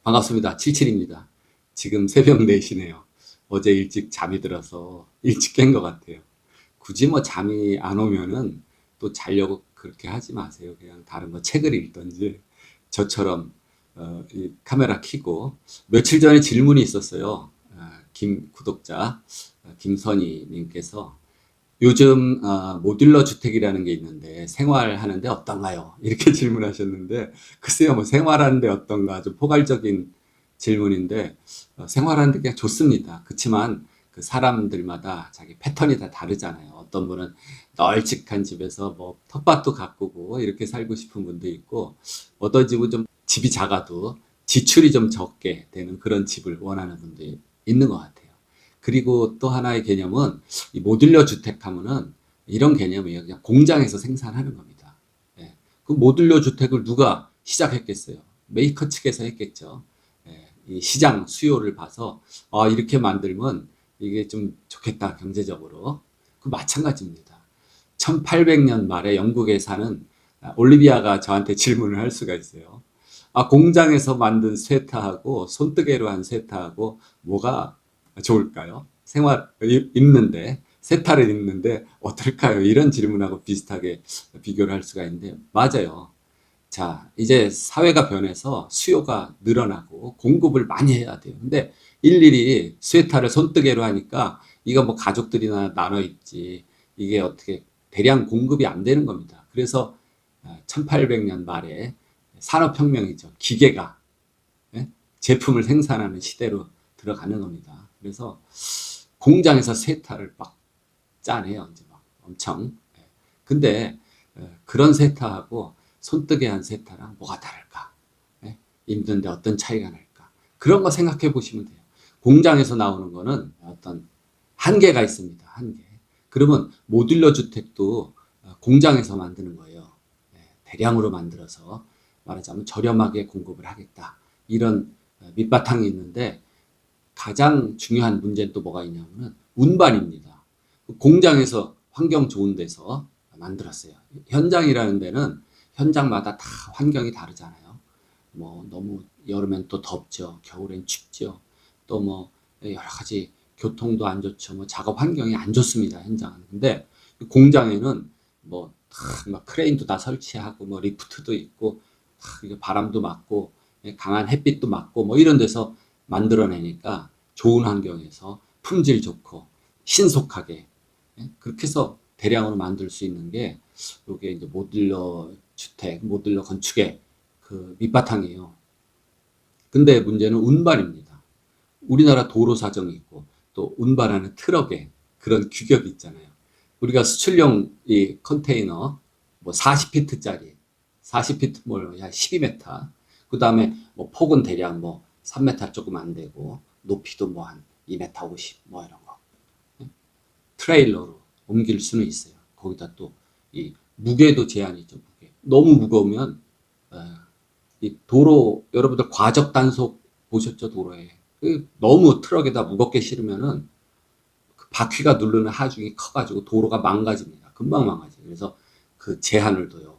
반갑습니다. 77입니다. 지금 새벽 4시네요. 어제 일찍 잠이 들어서 일찍 깬 것 같아요. 굳이 뭐 잠이 안 오면은 또 자려고 그렇게 하지 마세요. 그냥 다른 거 책을 읽든지 저처럼 이 카메라 켜고 며칠 전에 질문이 있었어요. 김 구독자 김선희 님께서 요즘 모듈러 주택이라는 게 있는데 생활하는데 어떤가요? 이렇게 질문하셨는데 글쎄요, 뭐 생활하는데 어떤가 좀 포괄적인 질문인데 생활하는데 그냥 좋습니다. 그렇지만 그 사람들마다 자기 패턴이 다 다르잖아요. 어떤 분은 널찍한 집에서 뭐 텃밭도 가꾸고 이렇게 살고 싶은 분도 있고, 어떤 집은 좀 집이 작아도 지출이 좀 적게 되는 그런 집을 원하는 분도 있는 것 같아요. 그리고 또 하나의 개념은 이 모듈러 주택 하면은 이런 개념이에요. 그냥 공장에서 생산하는 겁니다. 예. 그 모듈러 주택을 누가 시작했겠어요? 메이커 측에서 했겠죠. 예. 이 시장 수요를 봐서 이렇게 만들면 이게 좀 좋겠다, 경제적으로. 그 마찬가지입니다. 1800년 말에 영국에 사는 올리비아가 저한테 질문을 할 수가 있어요. 공장에서 만든 쇠타하고 손뜨개로 한 쇠타하고 뭐가 좋을까요? 입는데, 세타를 입는데 어떨까요? 이런 질문하고 비슷하게 비교를 할 수가 있는데, 맞아요. 자, 이제 사회가 변해서 수요가 늘어나고 공급을 많이 해야 돼요. 근데 일일이 스웨터를 손뜨개로 하니까 이거 뭐 가족들이나 나눠 입지, 이게 어떻게 대량 공급이 안 되는 겁니다. 그래서 1800년 말에 산업혁명이죠. 기계가 예? 제품을 생산하는 시대로 들어가는 겁니다. 그래서 공장에서 세타를 막 짜내요. 이제 막 엄청. 근데 그런 세타하고 손뜨개 한 세타랑 뭐가 다를까? 예? 입는데 어떤 차이가 날까? 그런 거 생각해 보시면 돼요. 공장에서 나오는 거는 어떤 한계가 있습니다. 한계. 그러면 모듈러 주택도 공장에서 만드는 거예요. 대량으로 만들어서 말하자면 저렴하게 공급을 하겠다. 이런 밑바탕이 있는데, 가장 중요한 문제는 또 뭐가 있냐면은 운반입니다. 공장에서 환경 좋은 데서 만들었어요. 현장이라는 데는 현장마다 다 환경이 다르잖아요. 뭐 너무 여름엔 또 덥죠. 겨울엔 춥죠. 또 뭐 여러 가지 교통도 안 좋죠. 뭐 작업 환경이 안 좋습니다. 현장은. 근데 공장에는 뭐 막 크레인도 다 설치하고 뭐 리프트도 있고 바람도 맞고 강한 햇빛도 맞고 뭐 이런 데서 만들어내니까 좋은 환경에서 품질 좋고 신속하게 그렇게 해서 대량으로 만들 수 있는 게 이게 이제 모듈러 주택, 모듈러 건축의 그 밑바탕이에요. 근데 문제는 운반입니다. 우리나라 도로 사정이 있고 또 운반하는 트럭에 그런 규격이 있잖아요. 우리가 수출용 이 컨테이너 뭐 40피트짜리 40피트 뭐 12m, 그 다음에 뭐 폭은 대략 뭐 3m 조금 안 되고 높이도 뭐 한 2m 50 뭐 이런 거 트레일러로 옮길 수는 있어요. 거기다 또 이 무게도 제한이 있죠. 무게 너무 무거우면 이 도로, 여러분들 과적 단속 보셨죠? 도로에 너무 트럭에다 무겁게 실으면은 그 바퀴가 누르는 하중이 커가지고 도로가 망가집니다. 금방 망가져요. 그래서 그 제한을 둬요.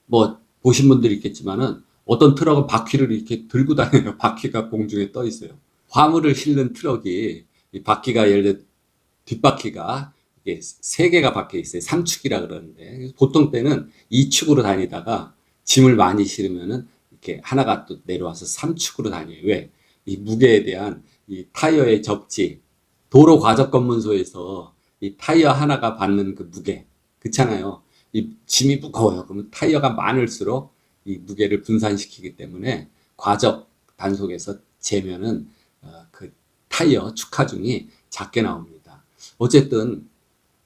뭐 보신 분들이 있겠지만은 어떤 트럭은 바퀴를 이렇게 들고 다녀요. 바퀴가 공중에 떠 있어요. 화물을 실는 트럭이 이 바퀴가 예를 들어 뒷바퀴가 이게 세 개가 박혀 있어요. 삼축이라 그러는데 보통 때는 이축으로 다니다가 짐을 많이 실으면은 이렇게 하나가 또 내려와서 삼축으로 다녀요. 왜? 이 무게에 대한 이 타이어의 접지, 도로 과적 검문소에서 이 타이어 하나가 받는 그 무게, 그렇잖아요. 이 짐이 무거워요. 그러면 타이어가 많을수록 이 무게를 분산시키기 때문에 과적 단속에서 재면은 그 타이어 축하중이 작게 나옵니다. 어쨌든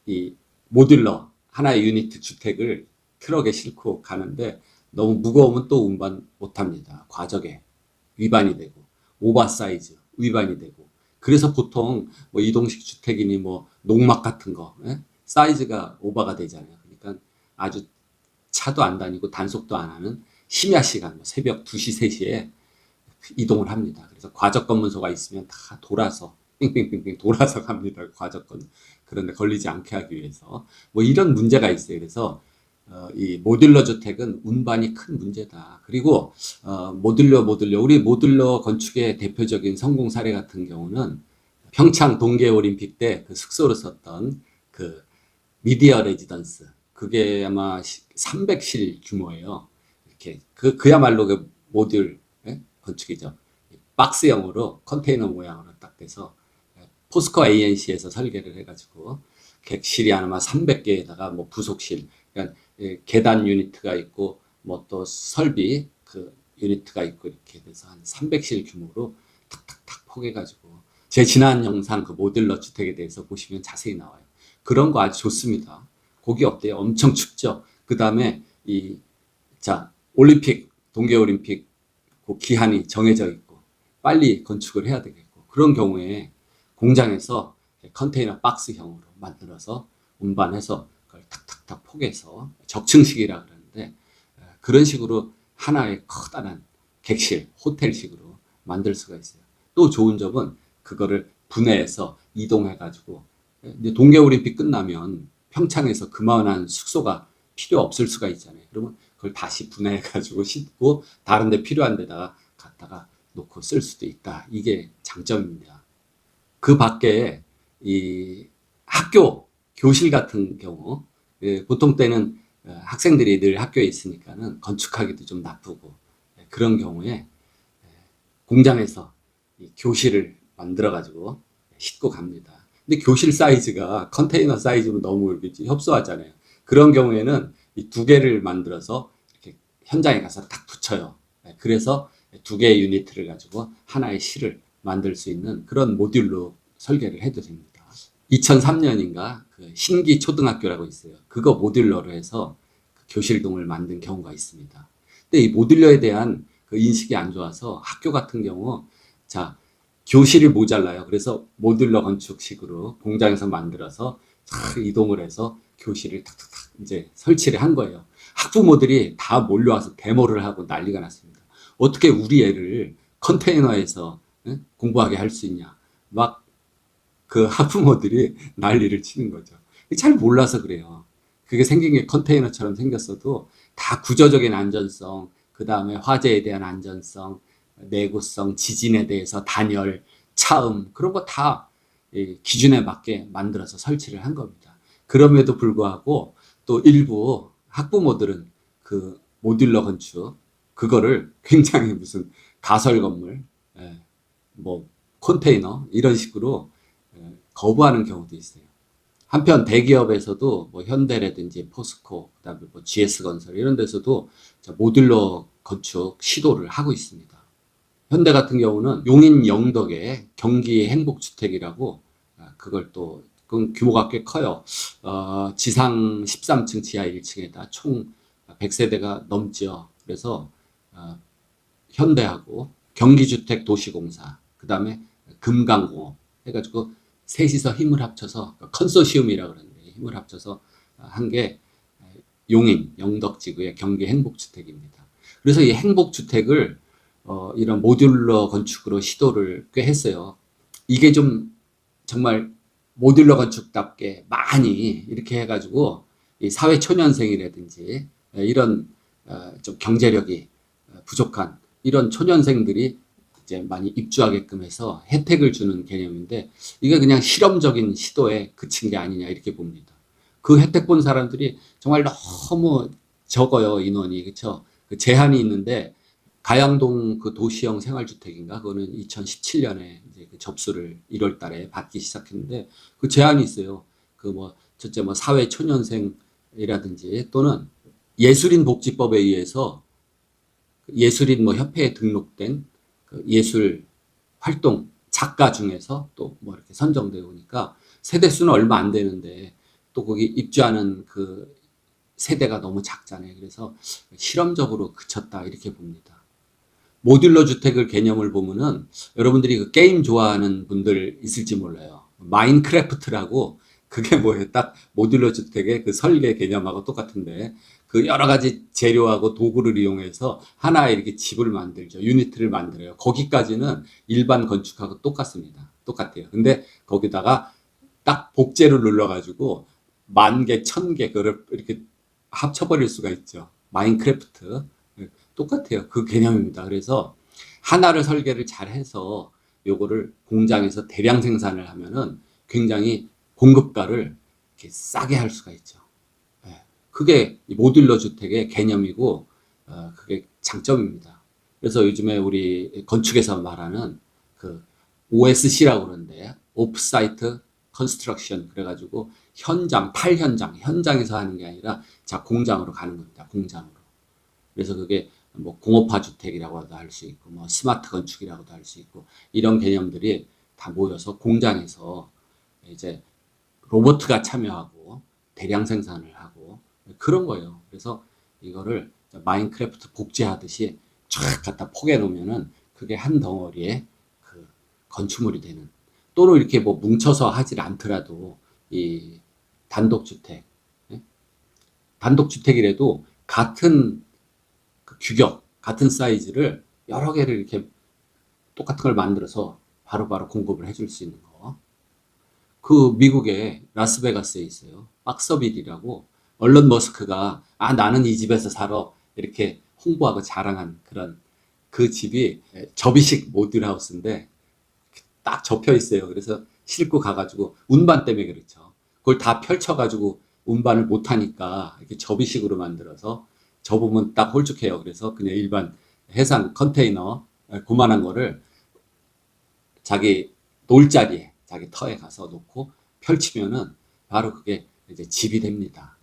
이 모듈러 하나의 유니트 주택을 트럭에 싣고 가는데 너무 무거우면 또 운반 못합니다. 과적에 위반이 되고 오버사이즈 위반이 되고, 그래서 보통 뭐 이동식 주택이니 뭐 농막 같은 거 사이즈가 오버가 되잖아요. 그러니까 아주 차도 안 다니고 단속도 안 하는 심야 시간, 뭐 새벽 2시, 3시에 이동을 합니다. 그래서 과적 검문소가 있으면 다 돌아서 빙빙빙빙 돌아서 갑니다. 과적건 그런데 걸리지 않게 하기 위해서 뭐 이런 문제가 있어요. 그래서 이 모듈러 주택은 운반이 큰 문제다. 그리고 모듈러 우리 모듈러 건축의 대표적인 성공 사례 같은 경우는 평창 동계올림픽 때 그 숙소로 썼던 그 미디어 레지던스, 그게 아마 300실 규모예요. 이렇게 그야말로 그 모듈 건축이죠. 박스형으로 컨테이너 모양으로 딱 돼서 포스코 ANC에서 설계를 해가지고 객실이 아마 300개에다가 뭐 부속실, 그러니까 계단 유니트가 있고 뭐 또 설비 그 유니트가 있고 이렇게 돼서 한 300실 규모로 탁탁탁 포개가지고, 제 지난 영상 그 모듈러 주택에 대해서 보시면 자세히 나와요. 그런 거 아주 좋습니다. 거기 어때요? 엄청 춥죠. 그 다음에 올림픽, 동계올림픽 그 기한이 정해져 있고 빨리 건축을 해야 되겠고, 그런 경우에 공장에서 컨테이너 박스형으로 만들어서 운반해서 그걸 탁탁탁 포개서 적층식이라 그러는데, 그런 식으로 하나의 커다란 객실, 호텔식으로 만들 수가 있어요. 또 좋은 점은 그거를 분해해서 이동해가지고, 이제 동계올림픽 끝나면 평창에서 그만한 숙소가 필요 없을 수가 있잖아요. 그러면 그걸 다시 분해해가지고 싣고 다른 데 필요한 데다가 갖다가 놓고 쓸 수도 있다. 이게 장점입니다. 그 밖에 이 학교, 교실 같은 경우, 보통 때는 학생들이 늘 학교에 있으니까는 건축하기도 좀 나쁘고, 그런 경우에 공장에서 이 교실을 만들어가지고 싣고 갑니다. 근데 교실 사이즈가 컨테이너 사이즈로 너무 이렇게 협소하잖아요. 그런 경우에는 이 두 개를 만들어서 이렇게 현장에 가서 딱 붙여요. 그래서 두 개의 유니트를 가지고 하나의 실을 만들 수 있는 그런 모듈로 설계를 해도 됩니다. 2003년인가 그 신기 초등학교라고 있어요. 그거 모듈러로 해서 그 교실동을 만든 경우가 있습니다. 근데 이 모듈러에 대한 그 인식이 안 좋아서 학교 같은 경우 교실이 모자라요. 그래서 모듈러 건축식으로 공장에서 만들어서 이동을 해서 교실을 탁탁탁 이제 설치를 한 거예요. 학부모들이 다 몰려와서 데모를 하고 난리가 났습니다. 어떻게 우리 애를 컨테이너에서 공부하게 할 수 있냐. 막 그 학부모들이 난리를 치는 거죠. 잘 몰라서 그래요. 그게 생긴 게 컨테이너처럼 생겼어도 다 구조적인 안전성, 그 다음에 화재에 대한 안전성, 내구성, 지진에 대해서 단열, 차음, 그런 거 다 기준에 맞게 만들어서 설치를 한 겁니다. 그럼에도 불구하고 또 일부 학부모들은 그 모듈러 건축, 그거를 굉장히 무슨 가설 건물, 뭐 컨테이너 이런 식으로 거부하는 경우도 있어요. 한편 대기업에서도 뭐 현대라든지 포스코, 그다음에 뭐 GS건설 이런 데서도 모듈러 건축 시도를 하고 있습니다. 현대 같은 경우는 용인 영덕에 경기 행복주택이라고, 그걸 또 그건 규모가 꽤 커요. 지상 13층 지하 1층에다 총 100세대가 넘죠. 그래서 현대하고 경기주택도시공사, 그 다음에 금강공업 해가지고 셋이서 힘을 합쳐서 컨소시엄이라고 그러는데, 힘을 합쳐서 한 게 용인 영덕지구의 경기 행복주택입니다. 그래서 이 행복주택을 이런 모듈러 건축으로 시도를 꽤 했어요. 이게 좀 정말 모듈러 건축답게 많이 이렇게 해가지고 이 사회 초년생이라든지 이런 좀 경제력이 부족한 이런 초년생들이 이제 많이 입주하게끔 해서 혜택을 주는 개념인데, 이게 그냥 실험적인 시도에 그친 게 아니냐 이렇게 봅니다. 그 혜택 본 사람들이 정말 너무 적어요, 인원이. 그렇죠? 그 제한이 있는데, 가양동 그 도시형 생활주택인가? 그거는 2017년에 이제 그 접수를 1월 달에 받기 시작했는데, 그 제한이 있어요. 첫째 사회 초년생이라든지 또는 예술인 복지법에 의해서 예술인 협회에 등록된 그 예술 활동 작가 중에서 또 뭐 이렇게 선정되어 오니까 세대 수는 얼마 안 되는데 또 거기 입주하는 그 세대가 너무 작잖아요. 그래서 실험적으로 그쳤다 이렇게 봅니다. 모듈러 주택을 개념을 보면은 여러분들이 그 게임 좋아하는 분들 있을지 몰라요. 마인크래프트라고, 그게 뭐예요? 딱 모듈러 주택의 그 설계 개념하고 똑같은데, 그 여러 가지 재료하고 도구를 이용해서 하나의 이렇게 집을 만들죠. 유니트를 만들어요. 거기까지는 일반 건축하고 똑같습니다. 똑같아요. 근데 거기다가 딱 복제를 눌러가지고 10,000개, 1000개 그걸 이렇게 합쳐버릴 수가 있죠. 마인크래프트. 똑같아요. 그 개념입니다. 그래서 하나를 설계를 잘 해서 요거를 공장에서 대량 생산을 하면은 굉장히 공급가를 이렇게 싸게 할 수가 있죠. 예. 그게 모듈러 주택의 개념이고, 그게 장점입니다. 그래서 요즘에 우리 건축에서 말하는 그 OSC라고 그러는데, 오프사이트 컨스트럭션. 그래가지고 현장, 현장에서 하는 게 아니라 자, 공장으로 가는 겁니다. 공장으로. 그래서 그게 뭐 공업화 주택이라고도 할 수 있고, 뭐 스마트 건축이라고도 할 수 있고, 이런 개념들이 다 모여서 공장에서 이제 로봇가 참여하고 대량 생산을 하고 그런 거예요. 그래서 이거를 마인크래프트 복제하듯이 쫙 갖다 포개 놓으면은 그게 한 덩어리에 그 건축물이 되는, 또는 이렇게 뭐 뭉쳐서 하질 않더라도 이 단독주택, 예? 단독주택이라도 같은 그 규격, 같은 사이즈를 여러 개를 이렇게 똑같은 걸 만들어서 바로바로 공급을 해줄 수 있는 거. 그 미국의 라스베가스에 있어요. 박서빌이라고. 얼런 머스크가 나는 이 집에서 살아 이렇게 홍보하고 자랑한 그런 그 집이 접이식 모듈 하우스인데 딱 접혀 있어요. 그래서 싣고 가가지고 운반 때문에 그렇죠. 그걸 다 펼쳐가지고 운반을 못하니까 이렇게 접이식으로 만들어서 접으면 딱 홀쭉해요. 그래서 그냥 일반 해상 컨테이너 그만한 거를 자기 놀자리에, 자기 터에 가서 놓고 펼치면은 바로 그게 이제 집이 됩니다.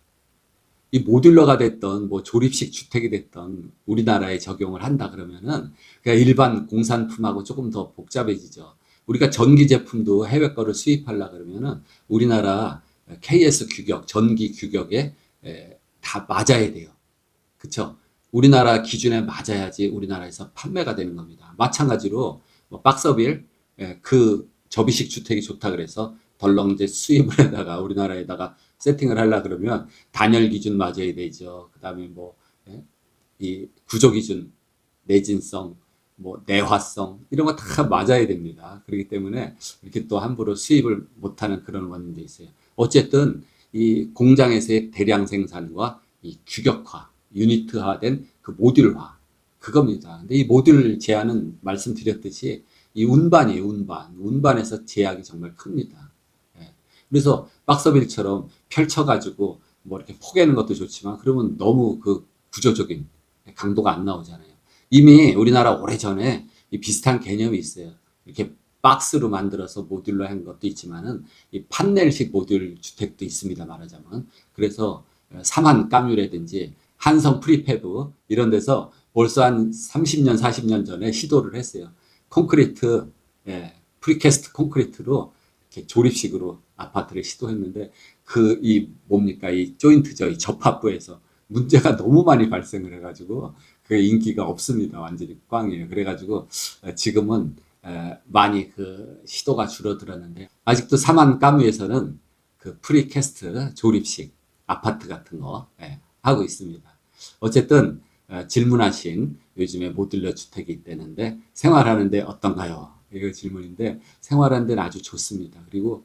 이 모듈러가 됐던 뭐 조립식 주택이 됐던 우리나라에 적용을 한다 그러면은 그냥 일반 공산품하고 조금 더 복잡해지죠. 우리가 전기 제품도 해외 거를 수입하려 그러면은 우리나라 KS 규격, 전기 규격에 다 맞아야 돼요. 그쵸? 우리나라 기준에 맞아야지 우리나라에서 판매가 되는 겁니다. 마찬가지로 뭐 박서빌, 그 접이식 주택이 좋다 그래서 덜렁 이제 수입을 해다가 우리나라에다가 세팅을 하려 그러면 단열 기준 맞아야 되죠. 그다음에 뭐 이 구조 기준, 내진성, 뭐 내화성 이런 거 다 맞아야 됩니다. 그렇기 때문에 이렇게 또 함부로 수입을 못하는 그런 원인도 있어요. 어쨌든 이 공장에서의 대량 생산과 이 규격화, 유니트화된 그 모듈화 그겁니다. 근데 이 모듈 제한은 말씀드렸듯이 이 운반이에요, 운반. 운반에서 제약이 정말 큽니다. 예. 그래서 박서빌처럼 펼쳐가지고 뭐 이렇게 포개는 것도 좋지만 그러면 너무 그 구조적인 강도가 안 나오잖아요. 이미 우리나라 오래전에 이 비슷한 개념이 있어요. 이렇게 박스로 만들어서 모듈로 한 것도 있지만은 이 판넬식 모듈 주택도 있습니다, 말하자면. 그래서 삼한 까뮤라든지 한성 프리패브 이런 데서 벌써 한 30년, 40년 전에 시도를 했어요. 콘크리트, 프리캐스트 콘크리트로 이렇게 조립식으로 아파트를 시도했는데 이 뭡니까 이 조인트죠, 이 접합부에서 문제가 너무 많이 발생을 해가지고 그게 인기가 없습니다. 완전히 꽝이에요. 그래가지고 지금은 많이 그 시도가 줄어들었는데 아직도 사만 까뮤에서는 그 프리캐스트 조립식 아파트 같은 거 하고 있습니다. 어쨌든 질문하신 요즘에 모듈러 주택이 있다는데 생활하는데 어떤가요? 이거 질문인데 생활하는 데는 아주 좋습니다. 그리고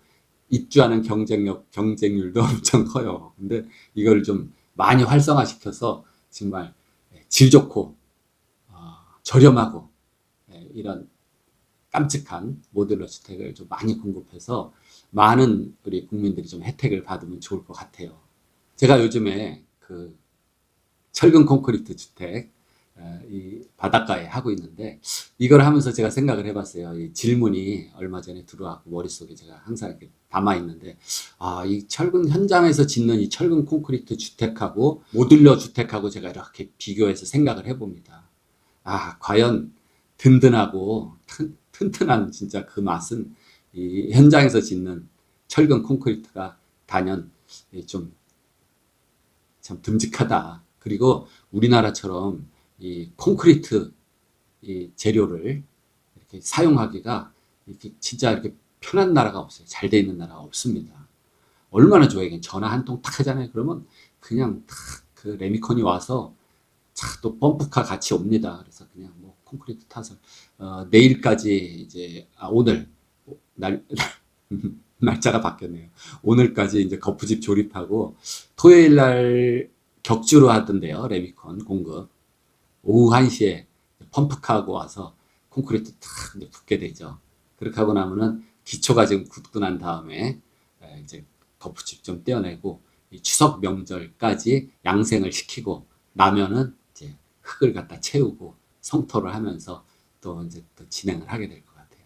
입주하는 경쟁률도 엄청 커요. 근데 이걸 좀 많이 활성화시켜서 정말 질 좋고 저렴하고 이런 깜찍한 모듈러 주택을 좀 많이 공급해서 많은 우리 국민들이 좀 혜택을 받으면 좋을 것 같아요. 제가 요즘에 그 철근 콘크리트 주택 이 바닷가에 하고 있는데 이걸 하면서 제가 생각을 해봤어요. 이 질문이 얼마 전에 들어왔고 머릿속에 제가 항상 이렇게 담아 있는데 이 철근 현장에서 짓는 이 철근 콘크리트 주택하고 모듈러 주택하고 제가 이렇게 비교해서 생각을 해봅니다. 과연 든든하고 튼튼한 진짜 그 맛은 이 현장에서 짓는 철근 콘크리트가 단연 좀 참 듬직하다. 그리고 우리나라처럼 이 콘크리트 이 재료를 이렇게 사용하기가 이렇게 진짜 이렇게 편한 나라가 없어요. 잘 돼 있는 나라가 없습니다. 얼마나 좋아요. 전화 한 통 탁 하잖아요. 그러면 그냥 탁 그 레미콘이 와서 또 펌프카 같이 옵니다. 그래서 그냥 뭐 콘크리트 타서 내일까지 이제 오늘 날짜가 바뀌었네요. 오늘까지 이제 거푸집 조립하고 토요일 날 격주로 하던데요. 레미콘 공급. 오후 1시에 펌프카하고 와서 콘크리트 탁 이제 붓게 되죠. 그렇게 하고 나면은 기초가 지금 굳고 난 다음에 이제 덧붙임 좀 떼어내고 이 추석 명절까지 양생을 시키고 나면은 이제 흙을 갖다 채우고 성토를 하면서 또 이제 또 진행을 하게 될 것 같아요.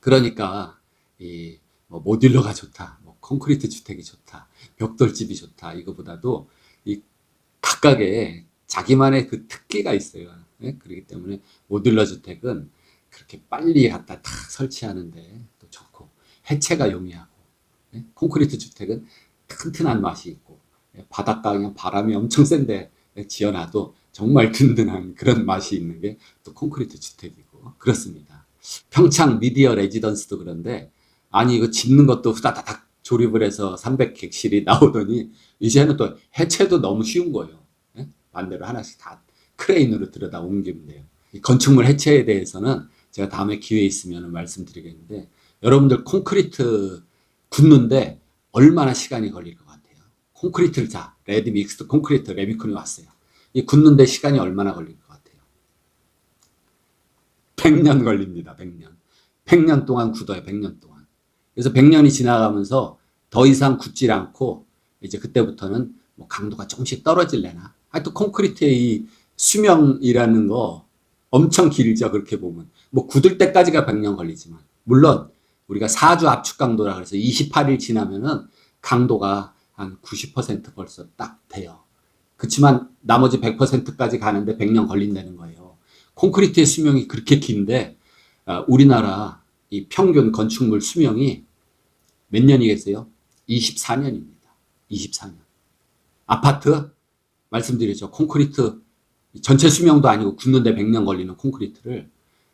그러니까 이 뭐 모듈러가 좋다, 뭐 콘크리트 주택이 좋다, 벽돌집이 좋다 이거보다도 이 각각의 자기만의 그 특기가 있어요. 예? 그렇기 때문에 모듈러 주택은 그렇게 빨리 갖다 탁 설치하는데 또 좋고 해체가 용이하고 예? 콘크리트 주택은 튼튼한 맛이 있고 예? 바닷가 그냥 바람이 엄청 센데 예? 지어놔도 정말 든든한 그런 맛이 있는 게 또 콘크리트 주택이고 그렇습니다. 평창 미디어 레지던스도 그런데 아니 이거 짓는 것도 후다다닥 조립을 해서 300객실이 나오더니 이제는 또 해체도 너무 쉬운 거예요. 예? 반대로 하나씩 다 크레인으로 들여다 옮기면 돼요. 이 건축물 해체에 대해서는 제가 다음에 기회 있으면 말씀드리겠는데 여러분들 콘크리트 굳는데 얼마나 시간이 걸릴 것 같아요? 콘크리트를 자 레디 믹스드 콘크리트 레미콘이 왔어요. 이 굳는데 시간이 얼마나 걸릴 것 같아요? 100년 걸립니다. 100년. 100년 동안 굳어요. 100년 동안. 그래서 100년이 지나가면서 더 이상 굳질 않고 이제 그때부터는 뭐 강도가 조금씩 떨어질래나. 하여튼 콘크리트의 이 수명이라는 거 엄청 길죠. 그렇게 보면. 뭐 굳을 때까지가 100년 걸리지만. 물론 우리가 사주 압축 강도라 그래서 28일 지나면은 강도가 한 90% 벌써 딱 돼요. 그렇지만 나머지 100%까지 가는데 100년 걸린다는 거예요. 콘크리트의 수명이 그렇게 긴데 우리나라 이 평균 건축물 수명이 몇 년이겠어요? 24년입니다. 24년. 아파트 말씀드렸죠. 콘크리트 전체 수명도 아니고 굳는데 100년 걸리는 콘크리트를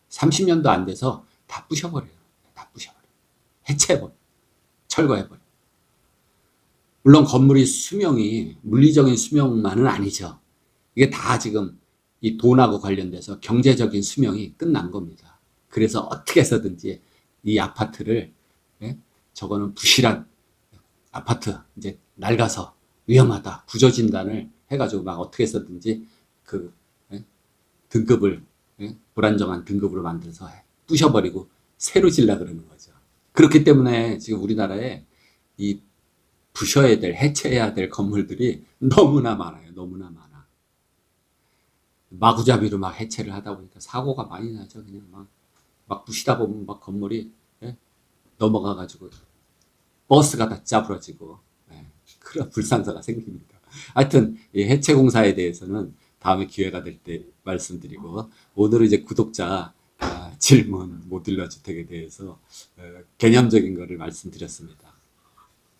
30년도 안 돼서 다 부셔버려요. 다 부셔버려요. 해체해버려요. 철거해버려요. 물론 건물이 수명이 물리적인 수명만은 아니죠. 이게 다 지금 이 돈하고 관련돼서 경제적인 수명이 끝난 겁니다. 그래서 어떻게 해서든지 이 아파트를 예? 저거는 부실한 아파트 이제 낡아서 위험하다 구조진단을 해가지고 막 어떻게 해서든지 그 예? 등급을 예? 불안정한 등급으로 만들어서 부셔버리고 새로 질라 그러는 거죠. 그렇기 때문에 지금 우리나라에 이 부셔야 될 해체해야 될 건물들이 너무나 많아요. 너무나 많아. 마구잡이로 막 해체를 하다 보니까 사고가 많이 나죠. 그냥 막 부시다 보면 막 건물이 예? 넘어가가지고 버스가 다 짜부러지고 예? 그런 불상사가 생깁니다. 하여튼 이 해체 공사에 대해서는 다음에 기회가 될 때 말씀드리고 오늘은 이제 구독자 질문 모듈러 주택에 대해서 개념적인 거를 말씀드렸습니다.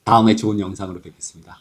다음에 좋은 영상으로 뵙겠습니다.